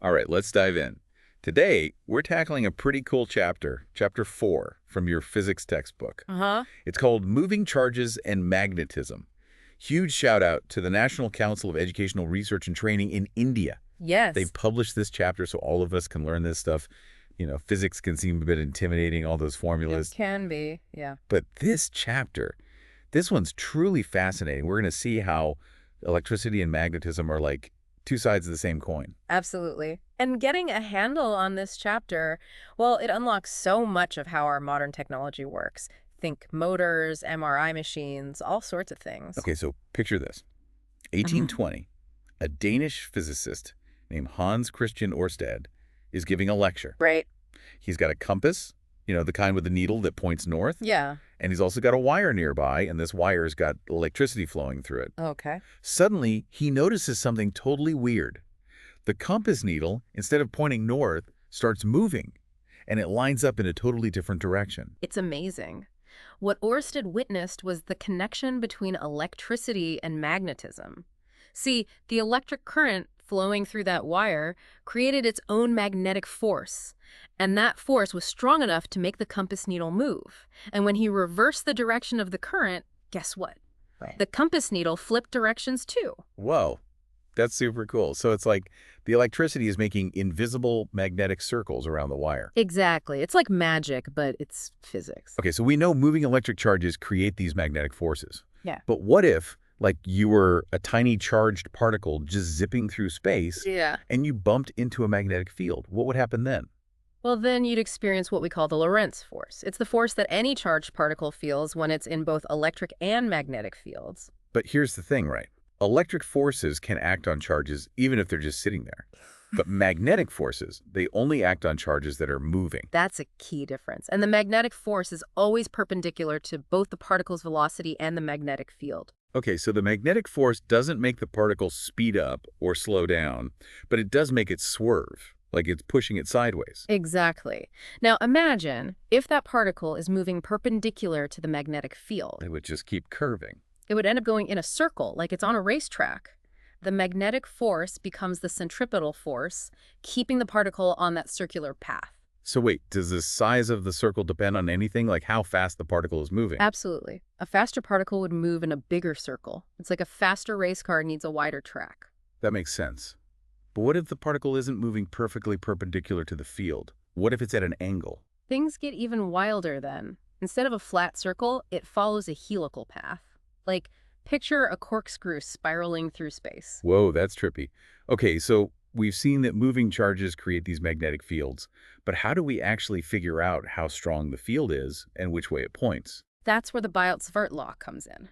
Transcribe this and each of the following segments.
All right, let's dive in. Today, we're tackling a pretty cool chapter, Chapter 4 from your physics textbook. Uh-huh. It's called Moving Charges and Magnetism. Huge shout out to the National Council of Educational Research and Training in India. Yes. They've published this chapter so all of us can learn this stuff. Physics can seem a bit intimidating, all those It formulas. can be. Yeah. But this chapter, this one's truly fascinating. We're going to see how electricity and magnetism are like two sides of the same coin. Absolutely. And getting a handle on this chapter, well, it unlocks so much of how our modern technology works. Think motors, MRI machines, all sorts of things. Okay, so picture this. Mhm. 1820, a Danish physicist named Hans Christian Ørsted is giving a lecture. Right. He's got a compass, the kind with the needle that points north, Yeah. and he's also got a wire nearby, and this wire's got electricity flowing through it. Okay. Suddenly, he notices something totally weird. The compass needle, instead of pointing north, starts moving, and it lines up in a totally different direction. It's amazing. What Oersted witnessed was the connection between electricity and magnetism. See, the electric current flowing through that wire created its own magnetic force, and that force was strong enough to make the compass needle move. And when he reversed the direction of the current, guess what? Right. The compass needle flipped directions too. Whoa, that's super cool. So it's like the electricity is making invisible magnetic circles around the wire. Exactly. It's like magic, but it's physics. Okay, so we know moving electric charges create these magnetic forces. Yeah. But what if, like, you were a tiny charged particle just zipping through space Yeah. and you bumped into a magnetic field? What would happen then? Well, then you'd experience what we call the Lorentz force. It's the force that any charged particle feels when it's in both electric and magnetic fields. But here's the thing, right? Electric forces can act on charges even if they're just sitting there. But magnetic forces, they only act on charges that are moving. That's a key difference. And the magnetic force is always perpendicular to both the particle's velocity and the magnetic field. Okay, so the magnetic force doesn't make the particle speed up or slow down, but it does make it swerve, like it's pushing it sideways. Exactly. Now imagine if that particle is moving perpendicular to the magnetic field. It would just keep curving. It would end up going in a circle, like it's on a racetrack. The magnetic force becomes the centripetal force, keeping the particle on that circular path. So wait, does the size of the circle depend on anything, like how fast the particle is moving? Absolutely. A faster particle would move in a bigger circle. It's like a faster race car needs a wider track. That makes sense. But what if the particle isn't moving perfectly perpendicular to the field? What if it's at an angle? Things get even wilder then. Instead of a flat circle, it follows a helical path. Like, picture a corkscrew spiraling through space. Whoa, that's trippy. Okay, so we've seen that moving charges create these magnetic fields, but how do we actually figure out how strong the field is and which way it points? That's where the Biot-Savart law comes in.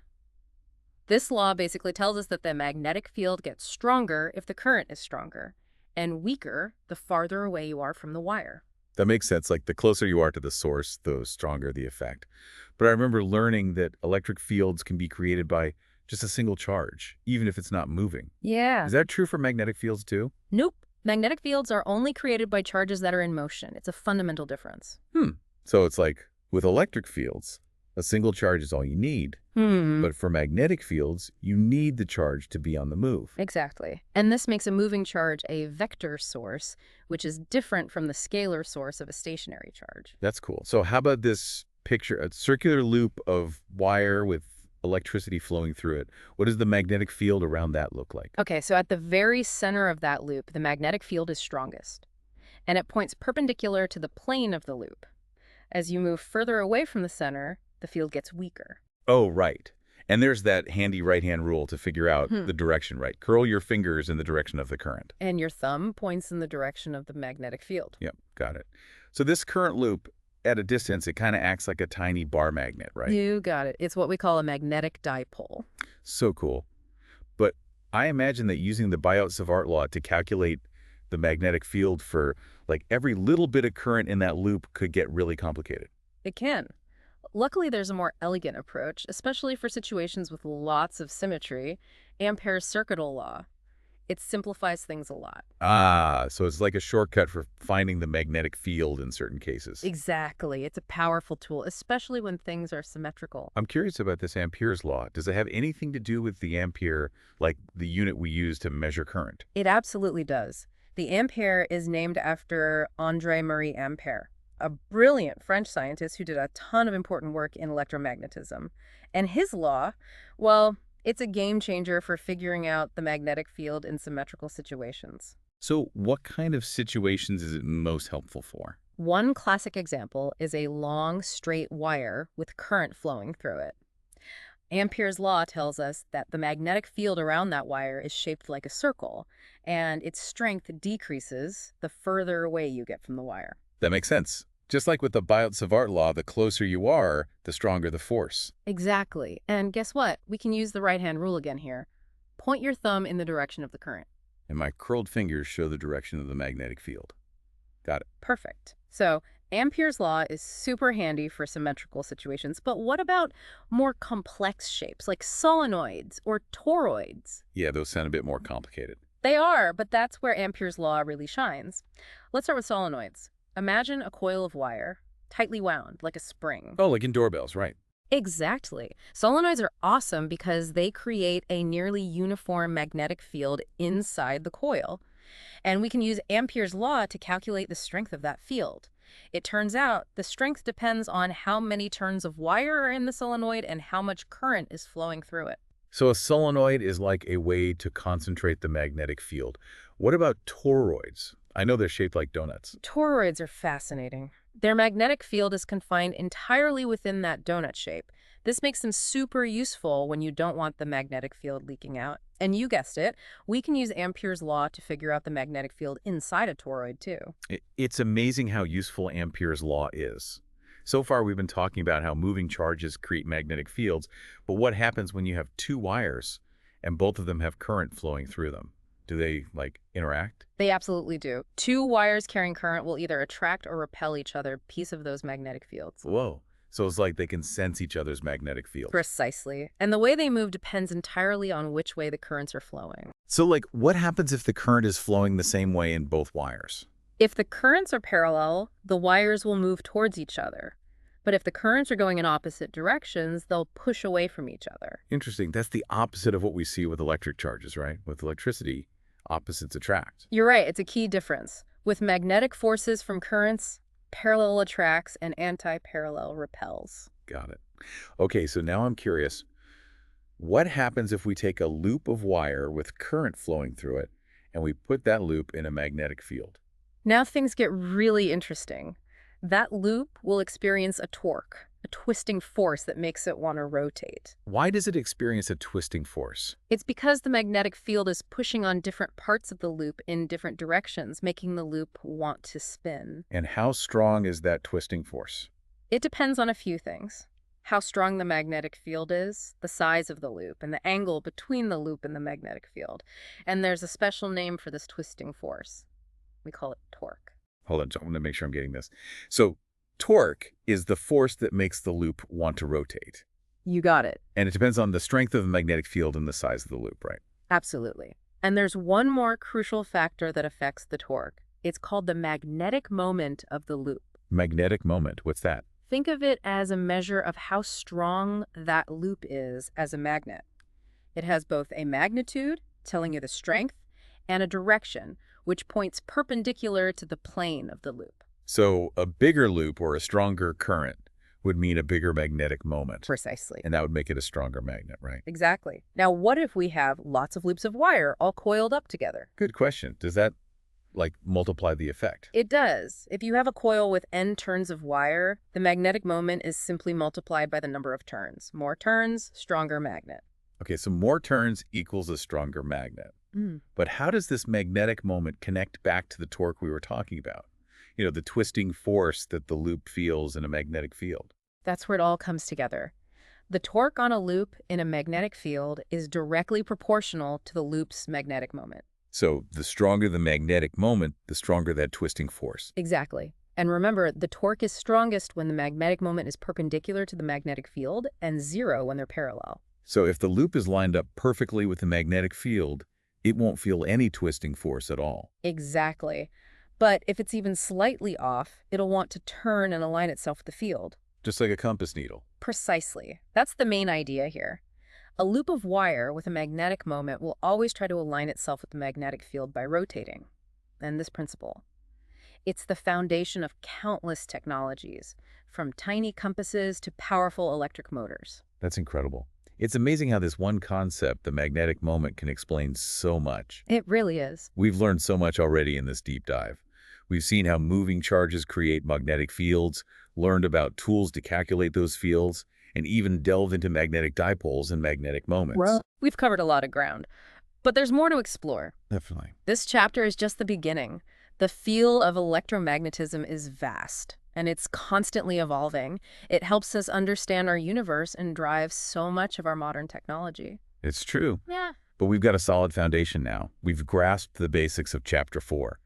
This law basically tells us that the magnetic field gets stronger if the current is stronger, and weaker the farther away you are from the wire. That makes sense. Like the closer you are to the source, the stronger the effect. But I remember learning that electric fields can be created by just a single charge, even if it's not moving. Yeah. Is that true for magnetic fields too? Nope. Magnetic fields are only created by charges that are in motion. It's a fundamental difference. So it's like with electric fields, a single charge is all you need. But for magnetic fields, you need the charge to be on the move. Exactly. And this makes a moving charge a vector source, which is different from the scalar source of a stationary charge. That's cool. So how about this picture, a circular loop of wire with electricity flowing through it? What does the magnetic field around that look like? Okay, so at the very center of that loop, the magnetic field is strongest, and it points perpendicular to the plane of the loop. As you move further away from the center, the field gets weaker. Oh, right. And there's that handy right-hand rule to figure out the direction, right? Curl your fingers in the direction of the current. And your thumb points in the direction of the magnetic field. Yep, got it. So this current loop, at a distance, it kind of acts like a tiny bar magnet, right? You got it. It's what we call a magnetic dipole. So cool. But I imagine that using the Biot-Savart law to calculate the magnetic field for like every little bit of current in that loop could get really complicated. It can. Luckily, there's a more elegant approach, especially for situations with lots of symmetry. Ampere's circuital law. It simplifies things a lot. Ah, so it's like a shortcut for finding the magnetic field in certain cases. Exactly. It's a powerful tool, especially when things are symmetrical. I'm curious about this Ampere's law. Does it have anything to do with the ampere, like the unit we use to measure current? It absolutely does. The ampere is named after André-Marie Ampère, a brilliant French scientist who did a ton of important work in electromagnetism. And his law, well, it's a game changer for figuring out the magnetic field in symmetrical situations. So what kind of situations is it most helpful for? One classic example is a long, straight wire with current flowing through it. Ampere's law tells us that the magnetic field around that wire is shaped like a circle, and its strength decreases the further away you get from the wire. That makes sense. Just like with the Biot-Savart law, the closer you are, the stronger the force. Exactly. And guess what? We can use the right-hand rule again here. Point your thumb in the direction of the current. And my curled fingers show the direction of the magnetic field. Got it. Perfect. So Ampere's law is super handy for symmetrical situations, but what about more complex shapes like solenoids or toroids? Yeah, those sound a bit more complicated. They are, but that's where Ampere's law really shines. Let's start with solenoids. Imagine a coil of wire, tightly wound, like a spring. Oh, like in doorbells, right. Exactly. Solenoids are awesome because they create a nearly uniform magnetic field inside the coil. And we can use Ampere's law to calculate the strength of that field. It turns out the strength depends on how many turns of wire are in the solenoid and how much current is flowing through it. So a solenoid is like a way to concentrate the magnetic field. What about toroids? I know they're shaped like donuts. Toroids are fascinating. Their magnetic field is confined entirely within that donut shape. This makes them super useful when you don't want the magnetic field leaking out. And you guessed it, we can use Ampere's law to figure out the magnetic field inside a toroid too. It's amazing how useful Ampere's law is. So far, we've been talking about how moving charges create magnetic fields, but what happens when you have two wires and both of them have current flowing through them? Do they, interact? They absolutely do. Two wires carrying current will either attract or repel each other, piece of those magnetic fields. Whoa. So it's like they can sense each other's magnetic fields. Precisely. And the way they move depends entirely on which way the currents are flowing. So, what happens if the current is flowing the same way in both wires? If the currents are parallel, the wires will move towards each other. But if the currents are going in opposite directions, they'll push away from each other. Interesting. That's the opposite of what we see with electric charges, right? With electricity, opposites attract. You're right, it's a key difference. With magnetic forces from currents, parallel attracts and anti-parallel repels. Got it. Okay, so now I'm curious. What happens if we take a loop of wire with current flowing through it and we put that loop in a magnetic field? Now things get really interesting. That loop will experience a torque, a twisting force that makes it want to rotate. Why does it experience a twisting force? It's because the magnetic field is pushing on different parts of the loop in different directions, making the loop want to spin. And how strong is that twisting force? It depends on a few things. How strong the magnetic field is, the size of the loop, and the angle between the loop and the magnetic field. And there's a special name for this twisting force. We call it torque. Hold on, I want to make sure I'm getting this. So torque is the force that makes the loop want to rotate. You got it. And it depends on the strength of the magnetic field and the size of the loop, right? Absolutely. And there's one more crucial factor that affects the torque. It's called the magnetic moment of the loop. Magnetic moment, what's that? Think of it as a measure of how strong that loop is as a magnet. It has both a magnitude, telling you the strength, and a direction, which points perpendicular to the plane of the loop. So a bigger loop or a stronger current would mean a bigger magnetic moment. Precisely. And that would make it a stronger magnet, right? Exactly. Now, what if we have lots of loops of wire all coiled up together? Good question. Does that, multiply the effect? It does. If you have a coil with n turns of wire, the magnetic moment is simply multiplied by the number of turns. More turns, stronger magnet. Okay, so more turns equals a stronger magnet. But how does this magnetic moment connect back to the torque we were talking about? The twisting force that the loop feels in a magnetic field. That's where it all comes together. The torque on a loop in a magnetic field is directly proportional to the loop's magnetic moment. So the stronger the magnetic moment, the stronger that twisting force. Exactly. And remember, the torque is strongest when the magnetic moment is perpendicular to the magnetic field and zero when they're parallel. So if the loop is lined up perfectly with the magnetic field, it won't feel any twisting force at all. Exactly. But if it's even slightly off, it'll want to turn and align itself with the field. Just like a compass needle. Precisely. That's the main idea here. A loop of wire with a magnetic moment will always try to align itself with the magnetic field by rotating. and this principle. It's the foundation of countless technologies, from tiny compasses to powerful electric motors. That's incredible. It's amazing how this one concept, the magnetic moment, can explain so much. It really is. We've learned so much already in this deep dive. We've seen how moving charges create magnetic fields, learned about tools to calculate those fields, and even delved into magnetic dipoles and magnetic moments. Well, we've covered a lot of ground, but there's more to explore. Definitely. This chapter is just the beginning. The field of electromagnetism is vast, and it's constantly evolving. It helps us understand our universe and drives so much of our modern technology. It's true. Yeah. But we've got a solid foundation now. We've grasped the basics of Chapter 4,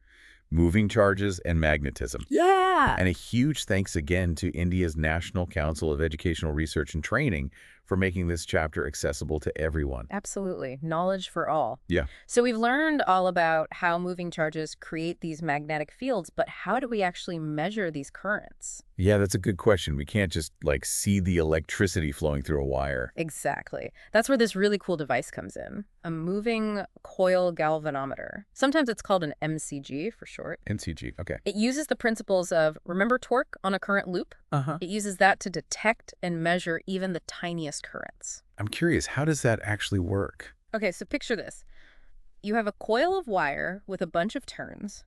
moving charges and magnetism. Yeah. And a huge thanks again to India's National Council of Educational Research and Training for making this chapter accessible to everyone. Absolutely. Knowledge for all. Yeah. So we've learned all about how moving charges create these magnetic fields, but how do we actually measure these currents? Yeah, that's a good question. We can't just, see the electricity flowing through a wire. Exactly. That's where this really cool device comes in, a moving coil galvanometer. Sometimes it's called an MCG for short. NCG, okay. It uses the principles of, remember torque on a current loop? Uh-huh. It uses that to detect and measure even the tiniest currents. I'm curious, how does that actually work? Okay, so picture this. You have a coil of wire with a bunch of turns,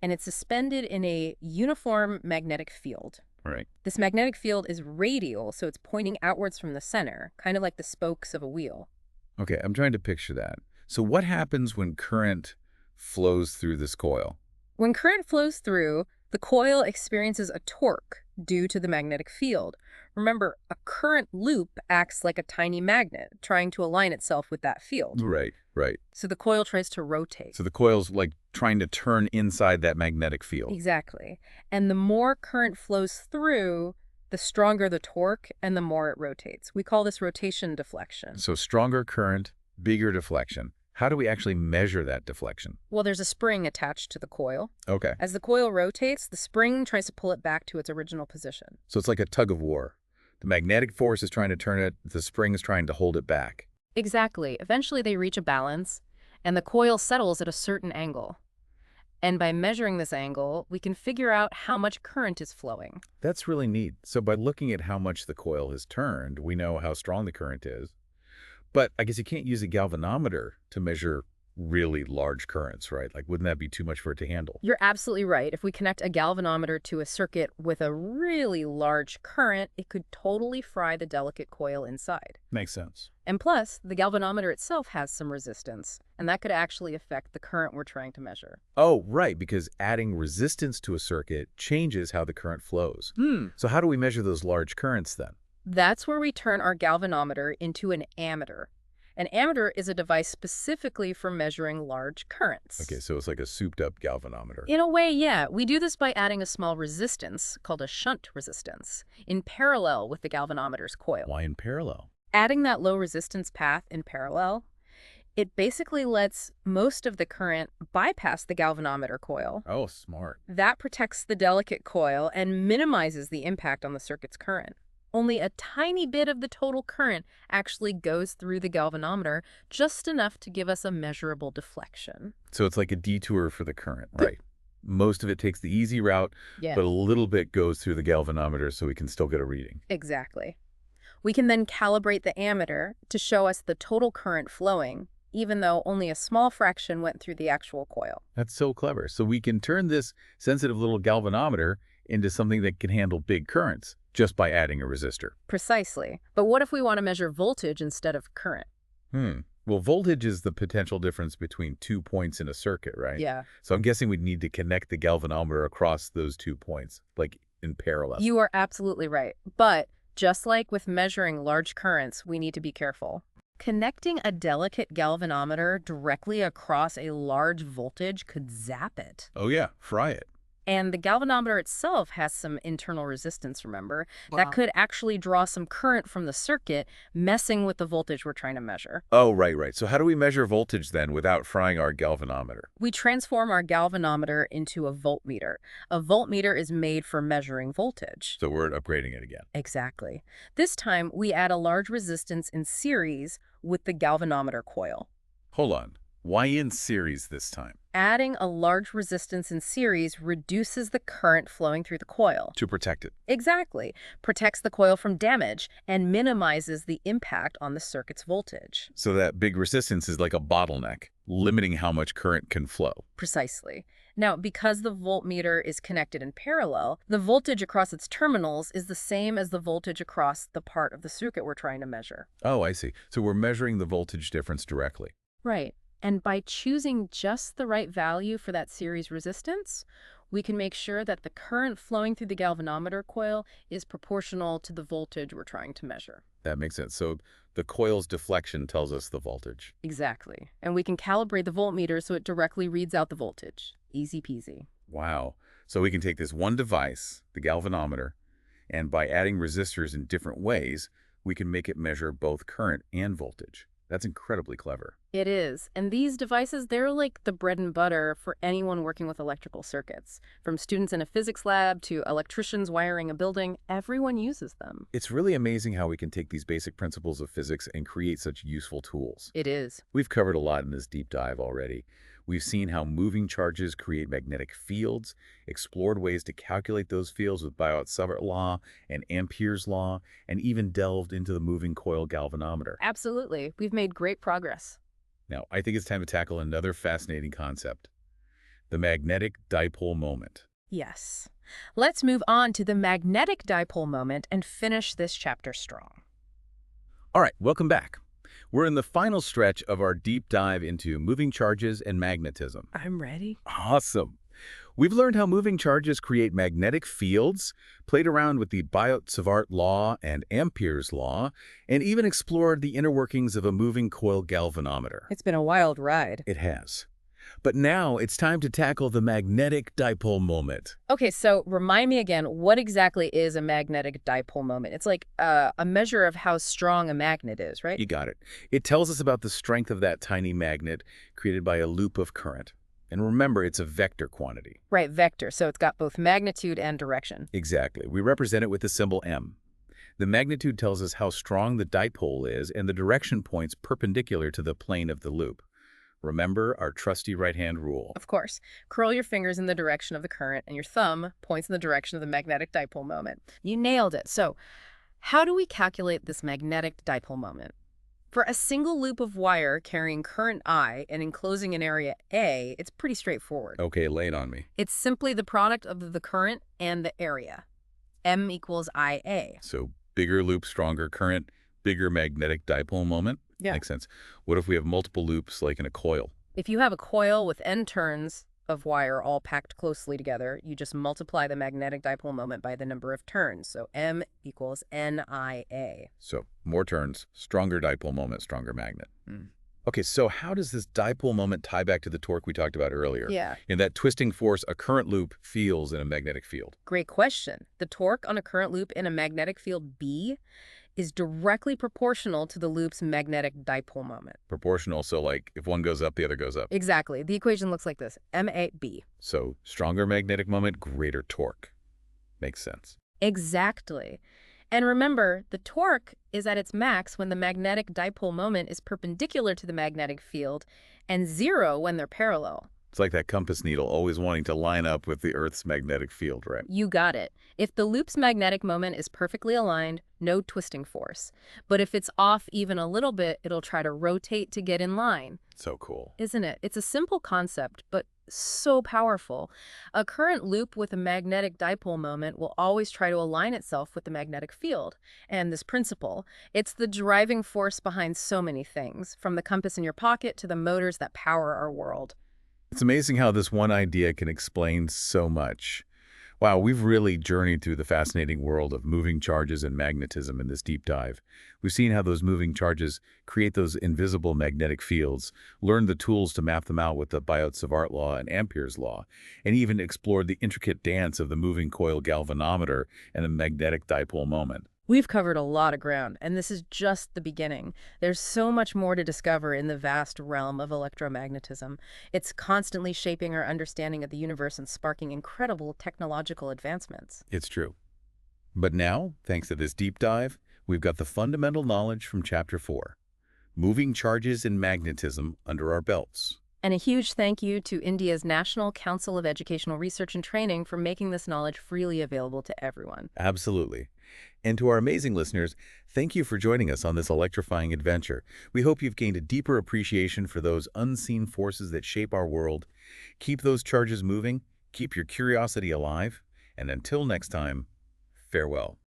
and it's suspended in a uniform magnetic field. Right. This magnetic field is radial, so it's pointing outwards from the center, kind of like the spokes of a wheel. Okay, I'm trying to picture that. So what happens when current flows through this coil? When current flows through, the coil experiences a torque due to the magnetic field. Remember, a current loop acts like a tiny magnet, trying to align itself with that field. Right, right. So the coil tries to rotate. So the coil's trying to turn inside that magnetic field. Exactly. And the more current flows through, the stronger the torque and the more it rotates. We call this rotation deflection. So stronger current, bigger deflection. How do we actually measure that deflection? Well, there's a spring attached to the coil. Okay. As the coil rotates, the spring tries to pull it back to its original position. So it's like a tug of war. The magnetic force is trying to turn it, the spring is trying to hold it back. Exactly. Eventually they reach a balance, and the coil settles at a certain angle. And by measuring this angle, we can figure out how much current is flowing. That's really neat. So by looking at how much the coil has turned, we know how strong the current is. But I guess you can't use a galvanometer to measure really large currents, right? Wouldn't that be too much for it to handle? You're absolutely right. If we connect a galvanometer to a circuit with a really large current, it could totally fry the delicate coil inside. Makes sense. And plus, the galvanometer itself has some resistance, and that could actually affect the current we're trying to measure. Oh, right, because adding resistance to a circuit changes how the current flows. So how do we measure those large currents then? That's where we turn our galvanometer into an ammeter. An ammeter is a device specifically for measuring large currents. Okay, so it's like a souped-up galvanometer. In a way, yeah. We do this by adding a small resistance, called a shunt resistance, in parallel with the galvanometer's coil. Why in parallel? Adding that low resistance path in parallel, it basically lets most of the current bypass the galvanometer coil. Oh, smart. That protects the delicate coil and minimizes the impact on the circuit's current. Only a tiny bit of the total current actually goes through the galvanometer, just enough to give us a measurable deflection. So it's like a detour for the current, right? Most of it takes the easy route, Yeah. but a little bit goes through the galvanometer so we can still get a reading. Exactly. We can then calibrate the ammeter to show us the total current flowing, even though only a small fraction went through the actual coil. That's so clever. So we can turn this sensitive little galvanometer into something that can handle big currents just by adding a resistor. Precisely. But what if we want to measure voltage instead of current? Well, voltage is the potential difference between 2 points in a circuit, right? Yeah. So I'm guessing we'd need to connect the galvanometer across those 2 points, in parallel. You are absolutely right. But just like with measuring large currents, we need to be careful. Connecting a delicate galvanometer directly across a large voltage could zap it. Oh yeah, fry it. And the galvanometer itself has some internal resistance, remember? That could actually draw some current from the circuit, messing with the voltage we're trying to measure. Oh, right. So how do we measure voltage then without frying our galvanometer? We transform our galvanometer into a voltmeter. A voltmeter is made for measuring voltage. So we're upgrading it again. Exactly. This time, we add a large resistance in series with the galvanometer coil. Hold on. Why in series this time? Adding a large resistance in series reduces the current flowing through the coil. To protect it. Exactly. Protects the coil from damage and minimizes the impact on the circuit's voltage. So that big resistance is like a bottleneck, limiting how much current can flow. Precisely. Now, because the voltmeter is connected in parallel, the voltage across its terminals is the same as the voltage across the part of the circuit we're trying to measure. Oh, I see. So we're measuring the voltage difference directly. Right. And by choosing just the right value for that series resistance, we can make sure that the current flowing through the galvanometer coil is proportional to the voltage we're trying to measure. That makes sense. So the coil's deflection tells us the voltage. Exactly. And we can calibrate the voltmeter so it directly reads out the voltage. Easy peasy. Wow. So we can take this one device, the galvanometer, and by adding resistors in different ways, we can make it measure both current and voltage. That's incredibly clever. It is. And these devices, they're like the bread and butter for anyone working with electrical circuits. From students in a physics lab to electricians wiring a building, everyone uses them. It's really amazing how we can take these basic principles of physics and create such useful tools. It is. We've covered a lot in this deep dive already. We've seen how moving charges create magnetic fields, explored ways to calculate those fields with Biot-Savart law and Ampere's law, and even delved into the moving coil galvanometer. Absolutely. We've made great progress. Now, I think it's time to tackle another fascinating concept, the magnetic dipole moment. Yes. Let's move on to the magnetic dipole moment and finish this chapter strong. All right, welcome back. We're in the final stretch of our deep dive into moving charges and magnetism. I'm ready. Awesome. We've learned how moving charges create magnetic fields, played around with the Biot-Savart law and Ampere's law, and even explored the inner workings of a moving coil galvanometer. It's been a wild ride. It has. But now it's time to tackle the magnetic dipole moment. Okay, so remind me again, what exactly is a magnetic dipole moment? It's like a measure of how strong a magnet is, right? You got it. It tells us about the strength of that tiny magnet created by a loop of current. And remember, it's a vector quantity. Right, vector. So it's got both magnitude and direction. Exactly. We represent it with the symbol m. The magnitude tells us how strong the dipole is, and the direction points perpendicular to the plane of the loop. Remember our trusty right-hand rule. Of course. Curl your fingers in the direction of the current, and your thumb points in the direction of the magnetic dipole moment. You nailed it. So how do we calculate this magnetic dipole moment? For a single loop of wire carrying current I and enclosing an area A, it's pretty straightforward. Okay, lay it on me. It's simply the product of the current and the area. M equals IA. So bigger loop, stronger current, bigger magnetic dipole moment? Yeah. Makes sense. What if we have multiple loops like in a coil? If you have a coil with N turns of wire all packed closely together, you just multiply the magnetic dipole moment by the number of turns. So M equals NIA. So more turns, stronger dipole moment, stronger magnet. Okay, so how does this dipole moment tie back to the torque we talked about earlier? Yeah. In that twisting force a current loop feels in a magnetic field. Great question. The torque on a current loop in a magnetic field B is directly proportional to the loop's magnetic dipole moment. Proportional, so like if one goes up, the other goes up. Exactly. The equation looks like this. MAB. So stronger magnetic moment, greater torque. Makes sense. Exactly. And remember, the torque is at its max when the magnetic dipole moment is perpendicular to the magnetic field and 0 when they're parallel. It's like that compass needle always wanting to line up with the Earth's magnetic field, right? You got it. If the loop's magnetic moment is perfectly aligned, no twisting force. But if it's off even a little bit, it'll try to rotate to get in line. So cool. Isn't it? It's a simple concept, but so powerful. A current loop with a magnetic dipole moment will always try to align itself with the magnetic field. And this principle, it's the driving force behind so many things, from the compass in your pocket to the motors that power our world. It's amazing how this one idea can explain so much. Wow, we've really journeyed through the fascinating world of moving charges and magnetism in this deep dive. We've seen how those moving charges create those invisible magnetic fields, learned the tools to map them out with the Biot-Savart law and Ampere's law, and even explored the intricate dance of the moving coil galvanometer and the magnetic dipole moment. We've covered a lot of ground, and this is just the beginning. There's so much more to discover in the vast realm of electromagnetism. It's constantly shaping our understanding of the universe and sparking incredible technological advancements. It's true. But now, thanks to this deep dive, we've got the fundamental knowledge from Chapter 4. moving charges and magnetism under our belts. And a huge thank you to India's National Council of Educational Research and Training for making this knowledge freely available to everyone. Absolutely. And to our amazing listeners, thank you for joining us on this electrifying adventure. We hope you've gained a deeper appreciation for those unseen forces that shape our world. Keep those charges moving, keep your curiosity alive, and until next time, farewell.